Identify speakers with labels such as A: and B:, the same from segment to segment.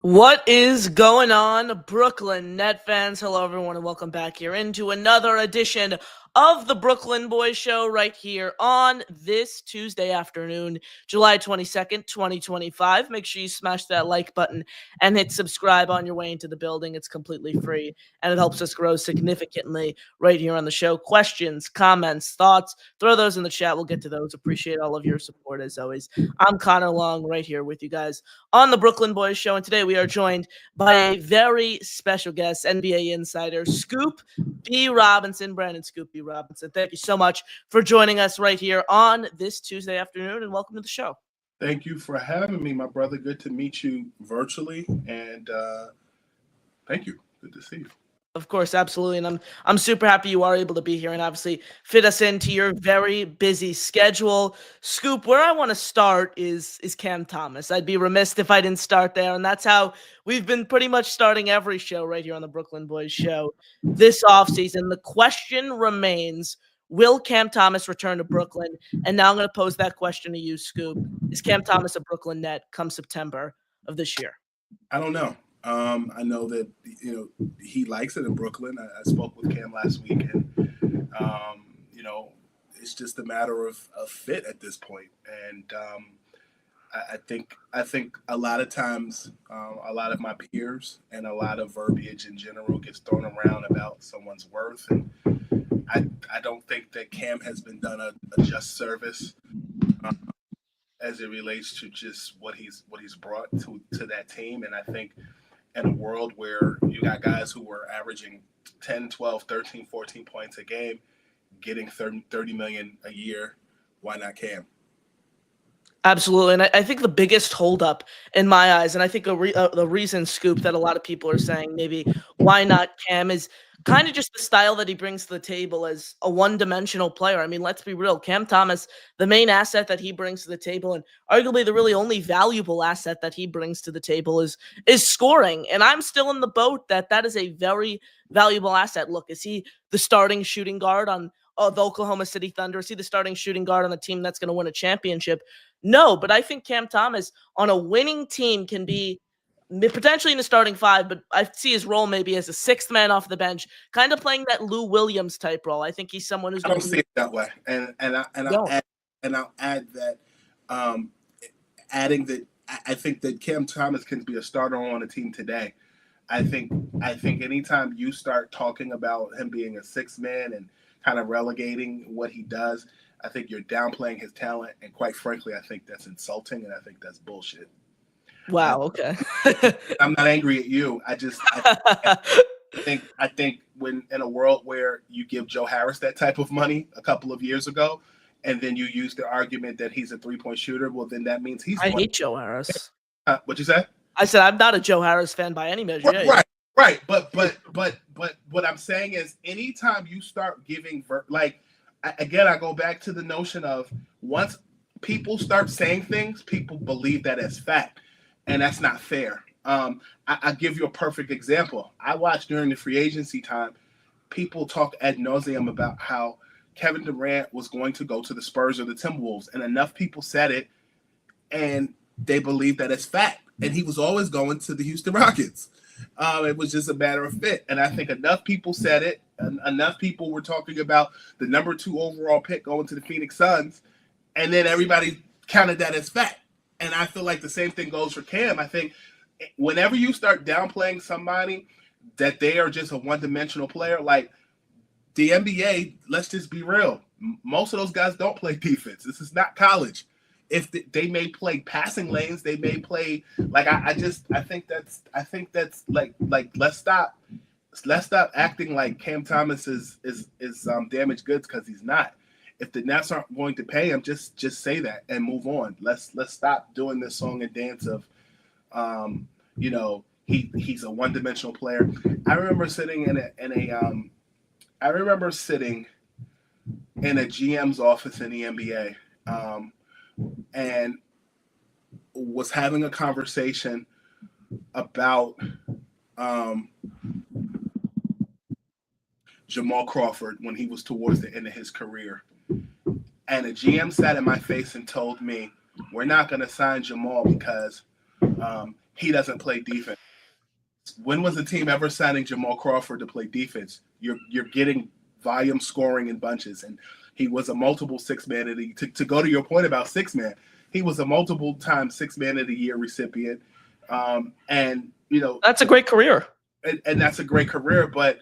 A: What is going on, Brooklyn Net fans? Hello, everyone, and welcome back here into another edition of the Brooklyn Boys Show right here on this Tuesday afternoon, July 22nd, 2025. Make sure you smash that like button and hit subscribe on your way into the building. It's completely free, and it helps us grow significantly right here on the show. Questions, comments, thoughts, throw those in the chat. We'll get to those. Appreciate all of your support, as always. I'm Connor Long right here with you guys on the Brooklyn Boys Show, and today we are joined by a very special guest, NBA insider, Scoop B. Robinson. Brandon Scoop B. Robinson, thank you so much for joining us right here on this Tuesday afternoon, and welcome to the show.
B: Thank you for having me, my brother. Good to meet you virtually, and thank you. Good to see you.
A: Of course, absolutely, and I'm super happy you are able to be here and obviously fit us into your very busy schedule. Scoop, where I want to start is Cam Thomas. I'd be remiss if I didn't start there, and that's how we've been pretty much starting every show right here on the Brooklyn Boys Show this offseason. The question remains, will Cam Thomas return to Brooklyn? And now I'm going to pose that question to you, Scoop. Is Cam Thomas a Brooklyn Net come September of this year?
B: I don't know. I know that he likes it in Brooklyn. I spoke with Cam last week, and it's just a matter of fit at this point. And I think a lot of times, a lot of my peers and a lot of verbiage in general gets thrown around about someone's worth, and I don't think that Cam has been done a just service as it relates to just what he's brought to that team. And I think in a world where you got guys who were averaging 10, 12, 13, 14 points a game, getting 30 million a year, why not Cam?
A: Absolutely, and I think the biggest holdup in my eyes, and I think the reason, Scoop, that a lot of people are saying maybe why not Cam is kind of just the style that he brings to the table as a one-dimensional player. I mean, let's be real. Cam Thomas, the main asset that he brings to the table, and arguably the really only valuable asset that he brings to the table is scoring. And I'm still in the boat that is a very valuable asset. Look, is he the starting shooting guard on the Oklahoma City Thunder? Is he the starting shooting guard on a team that's going to win a championship? No, but I think Cam Thomas on a winning team can be potentially in the starting five, but I see his role maybe as a sixth man off the bench, kind of playing that Lou Williams type role. I think he's someone who's.
B: I don't see it that way, and I'll add that, adding that I think that Cam Thomas can be a starter on a team today. I think anytime you start talking about him being a sixth man and kind of relegating what he does, I think you're downplaying his talent, and quite frankly, I think that's insulting, and I think that's bullshit.
A: Wow. Okay.
B: I'm not angry at you. I think when in a world where you give Joe Harris that type of money a couple of years ago, and then you use the argument that he's a 3-point shooter, well, then that means he's.
A: I hate Joe Harris.
B: What'd you say?
A: I said I'm not a Joe Harris fan by any measure.
B: Right. But what I'm saying is, anytime you start giving again, I go back to the notion of once people start saying things, people believe that as fact, and that's not fair. I give you a perfect example. I watched during the free agency time, people talk ad nauseum about how Kevin Durant was going to go to the Spurs or the Timberwolves, and enough people said it, and they believe that as fact. And he was always going to the Houston Rockets. It was just a matter of fit. And I think enough people said it, and enough people were talking about the number 2 overall pick going to the Phoenix Suns, and then everybody counted that as fact. And I feel like the same thing goes for Cam. I think whenever you start downplaying somebody that they are just a one-dimensional player, like the NBA, let's just be real. Most of those guys don't play defense. This is not college. If they may play passing lanes, they may play like I think that's like let's stop acting like Cam Thomas is damaged goods, because he's not. If the Nets aren't going to pay him, just say that and move on. Let's stop doing this song and dance of he's a one-dimensional player. I remember sitting in a GM's office in the NBA. And was having a conversation about Jamal Crawford when he was towards the end of his career. And a GM sat in my face and told me, we're not going to sign Jamal because he doesn't play defense. When was a team ever signing Jamal Crawford to play defense? You're getting volume scoring in bunches, and he was a multiple six-man of the to go to your point about six-man, he was a multiple-time six-man of the year recipient. And you know,
A: that's a great career.
B: And that's a great career, but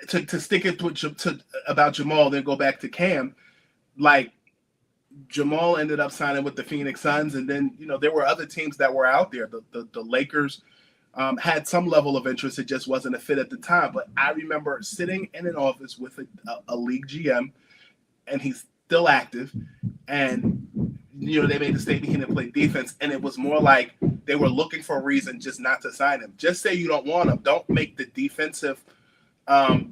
B: to stick it to about Jamal, then go back to Cam, like Jamal ended up signing with the Phoenix Suns, and then you know there were other teams that were out there. The Lakers had some level of interest. It just wasn't a fit at the time. But I remember sitting in an office with a league GM, and he's still active, and you know they made the statement he didn't play defense, and it was more like they were looking for a reason just not to sign him. Just say you don't want him. Don't make the defensive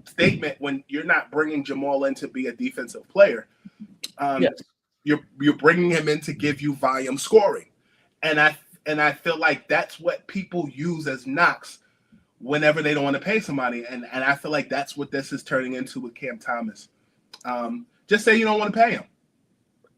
B: statement when you're not bringing Jamal in to be a defensive player.
A: Yes.
B: You're bringing him in to give you volume scoring, and I feel like that's what people use as knocks whenever they don't want to pay somebody, and I feel like that's what this is turning into with Cam Thomas. Just say you don't want to pay him.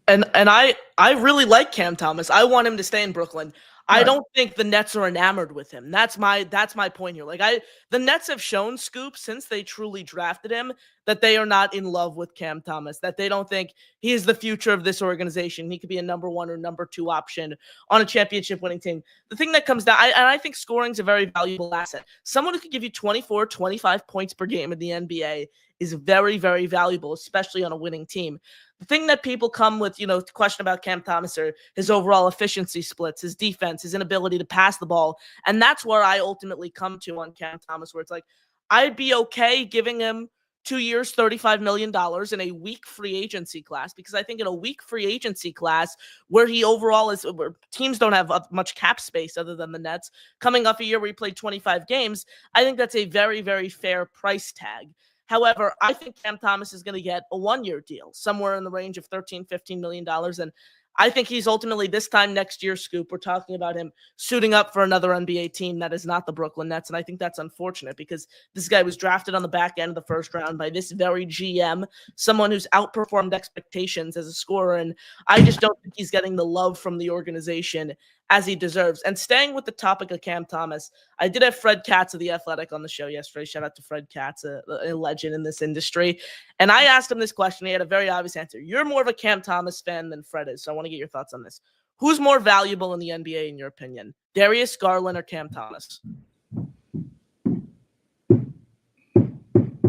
A: And I really like Cam Thomas. I want him to stay in Brooklyn. I don't think the Nets are enamored with him. That's my point here. Like the Nets have shown, Scoop, since they truly drafted him, that they are not in love with Cam Thomas, that they don't think he is the future of this organization. He could be a number 1 or number 2 option on a championship winning team. The thing that comes down, and I think scoring is a very valuable asset. Someone who could give you 24, 25 points per game in the NBA is very, very valuable, especially on a winning team. The thing that people come with, you know, to question about Cam Thomas or his overall efficiency splits, his defense, his inability to pass the ball. And that's where I ultimately come to on Cam Thomas, where it's like, I'd be okay giving him 2 years, $35 million in a weak free agency class, because I think in a weak free agency class where he overall is, where teams don't have much cap space other than the Nets, coming off a year where he played 25 games, I think that's a very, very fair price tag. However, I think Cam Thomas is going to get a 1-year deal, somewhere in the range of $13, $15 million. And I think he's ultimately, this time next year, Scoop, we're talking about him suiting up for another NBA team that is not the Brooklyn Nets. And I think that's unfortunate, because this guy was drafted on the back end of the first round by this very GM, someone who's outperformed expectations as a scorer. And I just don't think he's getting the love from the organization as he deserves. And staying with the topic of Cam Thomas, I did have Fred Katz of The Athletic on the show yesterday. Shout out to Fred Katz, a legend in this industry. And I asked him this question. He had a very obvious answer. You're more of a Cam Thomas fan than Fred is, so I want to get your thoughts on this. Who's more valuable in the NBA, in your opinion? Darius Garland or Cam Thomas?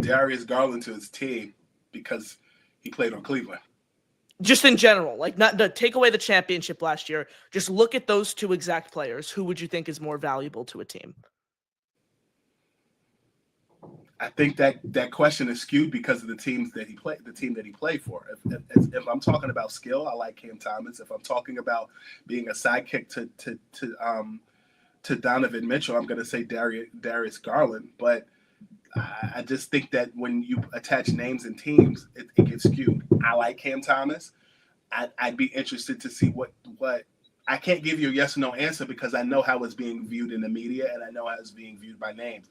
B: Darius Garland to his team, because he played on Cleveland.
A: Just in general, like, not to take away the championship last year, just look at those two exact players. Who would you think is more valuable to a team?
B: I think that question is skewed because of the team that he played for. If I'm talking about skill, I like Cam Thomas. If I'm talking about being a sidekick to Donovan Mitchell, I'm going to say Darius Garland. But I just think that when you attach names and teams, it gets skewed. I like Cam Thomas. I'd be interested to see what I can't give you a yes or no answer, because I know how it's being viewed in the media, and I know how it's being viewed by names.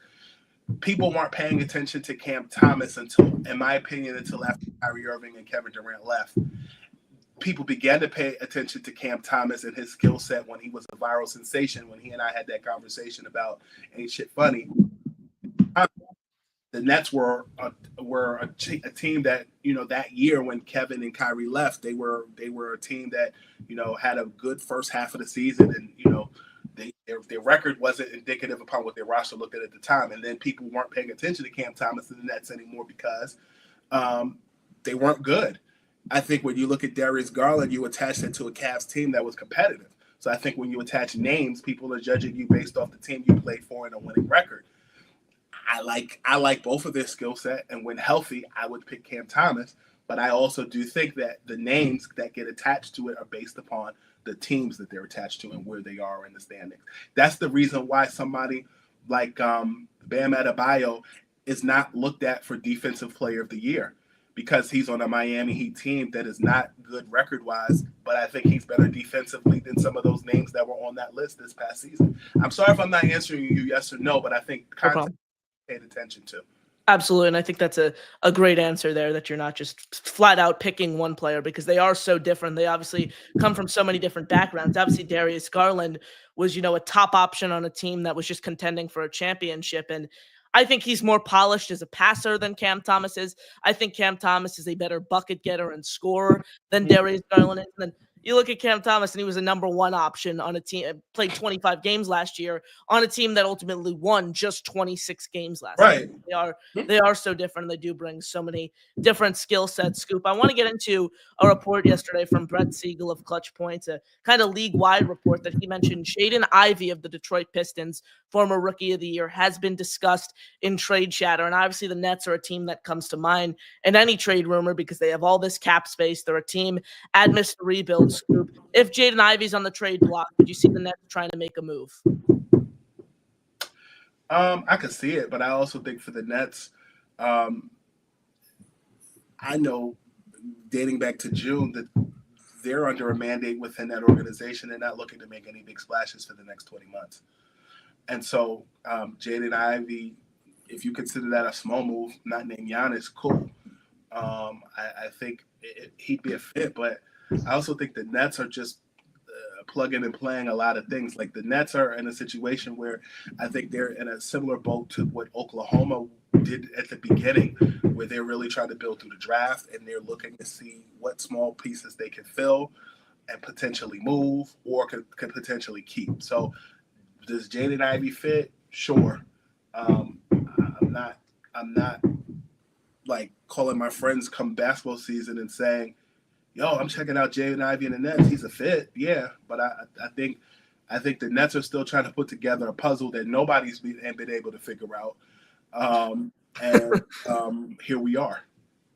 B: People weren't paying attention to Cam Thomas until, in my opinion, until after Kyrie Irving and Kevin Durant left. People began to pay attention to Cam Thomas and his skill set when he was a viral sensation, when he and I had that conversation about Ain't Shit Funny. The Nets were a team that, you know, that year when Kevin and Kyrie left, they were a team that, you know, had a good first half of the season, and you know, their record wasn't indicative upon what their roster looked at the time. And then people weren't paying attention to Cam Thomas and the Nets anymore because they weren't good. I think when you look at Darius Garland, you attach that to a Cavs team that was competitive. So I think when you attach names, people are judging you based off the team you played for and a winning record. I like both of their skill set, and when healthy, I would pick Cam Thomas. But I also do think that the names that get attached to it are based upon the teams that they're attached to and where they are in the standings. That's the reason why somebody like Bam Adebayo is not looked at for Defensive Player of the Year, because he's on a Miami Heat team that is not good record-wise, but I think he's better defensively than some of those names that were on that list this past season. I'm sorry if I'm not answering you yes or no, but I think context paid attention to.
A: Absolutely, and I think that's a great answer there, that you're not just flat out picking one player, because they are so different. They obviously come from so many different backgrounds. Obviously, Darius Garland was, a top option on a team that was just contending for a championship, and I think he's more polished as a passer than Cam Thomas is. I think Cam Thomas is a better bucket getter and scorer than Darius Garland is. And then you look at Cam Thomas, and he was a number one option on a team, played 25 games last year on a team that ultimately won just 26 games last year.
B: Right.
A: They are so different, and they do bring so many different skill sets. Scoop, I want to get into a report yesterday from Brett Siegel of Clutch Points, a kind of league-wide report that he mentioned Jaden Ivey of the Detroit Pistons, former Rookie of the Year, has been discussed in trade chatter. And obviously the Nets are a team that comes to mind in any trade rumor because they have all this cap space. They're a team amidst the rebuild. Scoop, if Jaden Ivey's on the trade block, would you see the Nets trying to make a move?
B: I could see it, but I also think for the Nets, I know dating back to June that they're under a mandate within that organization. They're not looking to make any big splashes for the next 20 months. And so Jaden Ivey, if you consider that a small move, not named Giannis, cool. I think he'd be a fit, but I also think the Nets are just plugging and playing a lot of things. Like the Nets are in a situation where I think they're in a similar boat to what Oklahoma did at the beginning, where they're really trying to build through the draft and they're looking to see what small pieces they can fill and potentially move or could potentially keep. So does Jaden Ivey fit? Sure. I'm not like calling my friends come basketball season and saying, yo, I'm checking out Jaden Ivey in the Nets. He's a fit. Yeah. But I think the Nets are still trying to put together a puzzle that nobody's been able to figure out. Here we are.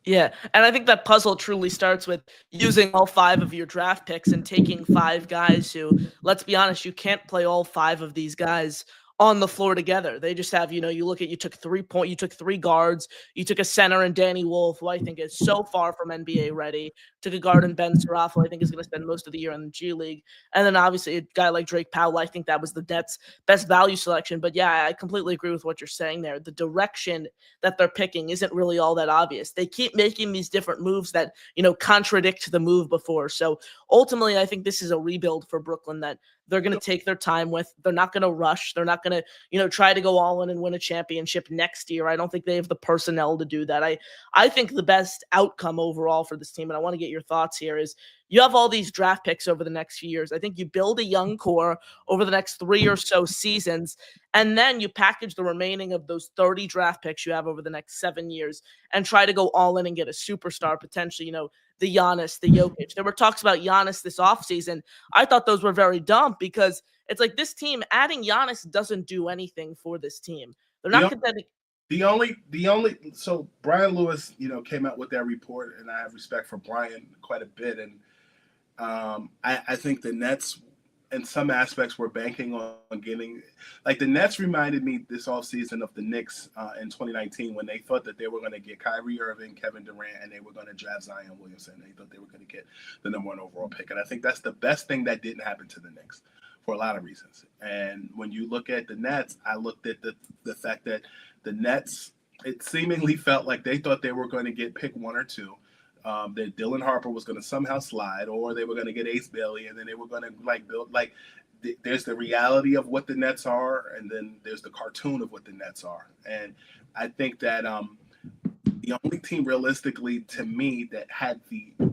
A: Yeah, and I think that puzzle truly starts with using all 5 of your draft picks and taking 5 guys who, let's be honest, you can't play all 5 of these guys on the floor together. They just have, you took 3 guards, you took a center in Danny Wolf, who I think is so far from NBA ready, took a guard in Ben Seraf, who I think is going to spend most of the year in the G League, and then obviously a guy like Drake Powell. I think that was the Nets' best value selection. But yeah, I completely agree with what you're saying there. The direction that they're picking isn't really all that obvious. They keep making these different moves that, contradict the move before. So ultimately, I think this is a rebuild for Brooklyn that they're going to take their time with. They're not going to rush. They're not going to, try to go all in and win a championship next year. I don't think they have the personnel to do that. I think the best outcome overall for this team, and I want to get your thoughts here, is you have all these draft picks over the next few years. I think you build a young core over the next 3 or so seasons, and then you package the remaining of those 30 draft picks you have over the next 7 years and try to go all in and get a superstar, potentially, the Giannis, the Jokic. There were talks about Giannis this offseason. I thought those were very dumb because it's like this team, adding Giannis doesn't do anything for this team. They're not contending.
B: So Brian Lewis, came out with that report, and I have respect for Brian quite a bit. And I think the Nets, in some aspects, were banking on getting, like the Nets reminded me this offseason of the Knicks in 2019 when they thought that they were going to get Kyrie Irving, Kevin Durant, and they were going to draft Zion Williamson. They thought they were going to get the number 1 overall pick. And I think that's the best thing that didn't happen to the Knicks for a lot of reasons. And when you look at the Nets, I looked at the fact that the Nets, it seemingly felt like they thought they were going to get pick 1 or 2. That Dylan Harper was going to somehow slide, or they were going to get Ace Bailey, and then they were going to build there's the reality of what the Nets are, and then there's the cartoon of what the Nets are. And I think that the only team realistically to me that had the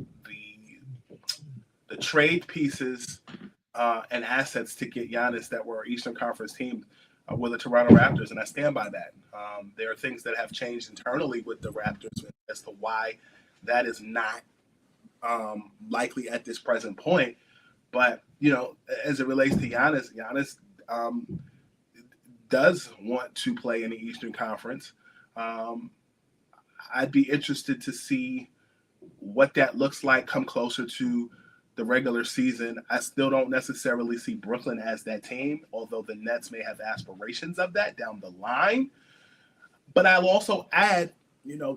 B: trade pieces and assets to get Giannis that were Eastern Conference team were the Toronto Raptors, and I stand by that. There are things that have changed internally with the Raptors as to why that is not likely at this present point. But, as it relates to Giannis does want to play in the Eastern Conference. I'd be interested to see what that looks like come closer to the regular season. I still don't necessarily see Brooklyn as that team, although the Nets may have aspirations of that down the line. But I'll also add,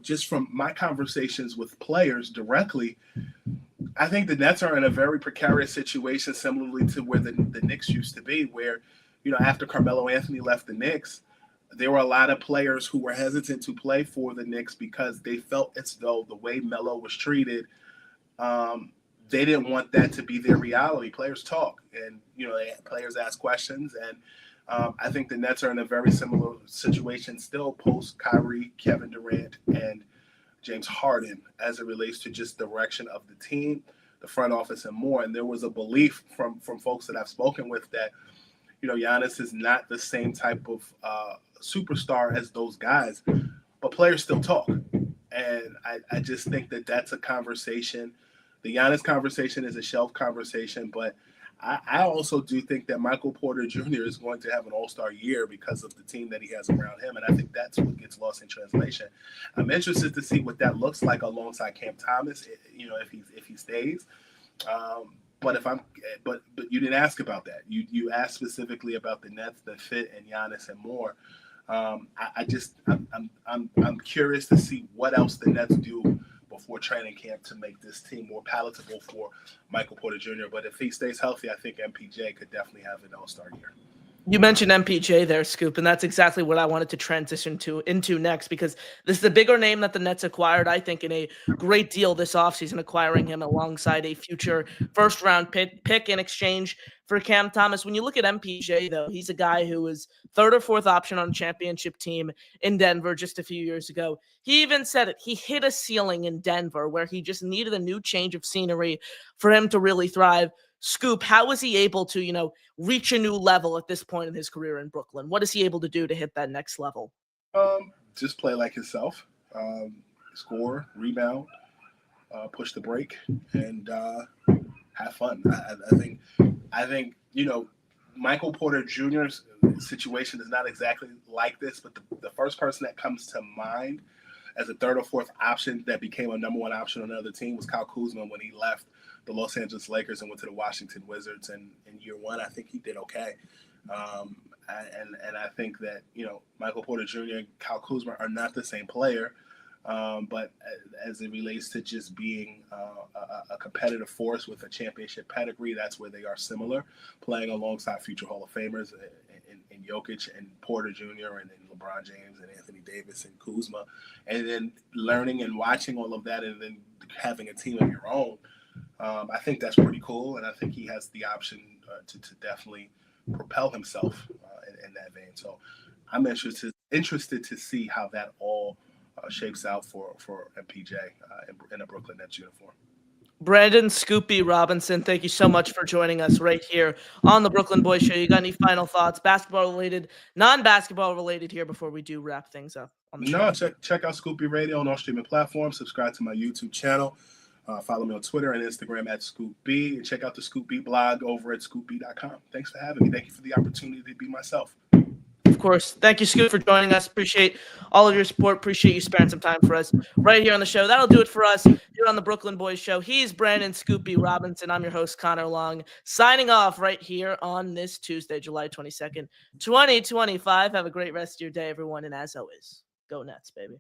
B: just from my conversations with players directly, I think the Nets are in a very precarious situation, similarly to where the Knicks used to be, where, after Carmelo Anthony left the Knicks, there were a lot of players who were hesitant to play for the Knicks because they felt as though the way Melo was treated, they didn't want that to be their reality. Players talk, and players ask questions, and I think the Nets are in a very similar situation still post Kyrie, Kevin Durant, and James Harden as it relates to just direction of the team, the front office, and more. And there was a belief from folks that I've spoken with that Giannis is not the same type of superstar as those guys, but players still talk. And I just think that that's a conversation. The Giannis conversation is a shelf conversation, but I also do think that Michael Porter Jr. is going to have an all-star year because of the team that he has around him, and I think that's what gets lost in translation. I'm interested to see what that looks like alongside Cam Thomas, if he stays. But you didn't ask about that. You asked specifically about the Nets, the fit, and Giannis, and more. I'm curious to see what else the Nets do before training camp to make this team more palatable for Michael Porter Jr. But if he stays healthy, I think MPJ could definitely have an all-star year.
A: You mentioned MPJ there, Scoop, and that's exactly what I wanted to transition into next, because this is the bigger name that the Nets acquired, I think, in a great deal this offseason, acquiring him alongside a future first-round pick in exchange for Cam Thomas. When you look at MPJ, though, he's a guy who was third or fourth option on a championship team in Denver just a few years ago. He even said it. He hit a ceiling in Denver where he just needed a new change of scenery for him to really thrive. Scoop, how was he able to, reach a new level at this point in his career in Brooklyn? What is he able to do to hit that next level?
B: Just play like himself, score, rebound, push the break, and have fun. I think Michael Porter Jr.'s situation is not exactly like this, but the first person that comes to mind as a third or fourth option that became a number one option on another team was Kyle Kuzma when he left the Los Angeles Lakers and went to the Washington Wizards. And in year one, I think he did okay. And I think that, Michael Porter Jr. and Kyle Kuzma are not the same player. But as it relates to just being a competitive force with a championship pedigree, that's where they are similar, playing alongside future Hall of Famers in Jokic and Porter Jr. and LeBron James and Anthony Davis and Kuzma, and then learning and watching all of that and then having a team of your own. I think that's pretty cool, and I think he has the option to definitely propel himself in that vein. So I'm interested to see how that all shapes out for MPJ in a Brooklyn Nets uniform.
A: Brandon Scoopy Robinson, thank you so much for joining us right here on the Brooklyn Boys Show. You got any final thoughts, basketball related, non-basketball related here before we do wrap things up on the show?
B: No, check out Scoopy Radio on all streaming platforms. Subscribe to my YouTube channel. Follow me on Twitter and Instagram at ScoopB. And check out the ScoopB blog over at scoopb.com. Thanks for having me. Thank you for the opportunity to be myself.
A: Of course. Thank you, Scoop, for joining us. Appreciate all of your support. Appreciate you sparing some time for us right here on the show. That'll do it for us here on the Brooklyn Boys Show. He's Brandon Scoopy Robinson. I'm your host, Connor Long, signing off right here on this Tuesday, July 22nd, 2025. Have a great rest of your day, everyone. And as always, go Nets, baby.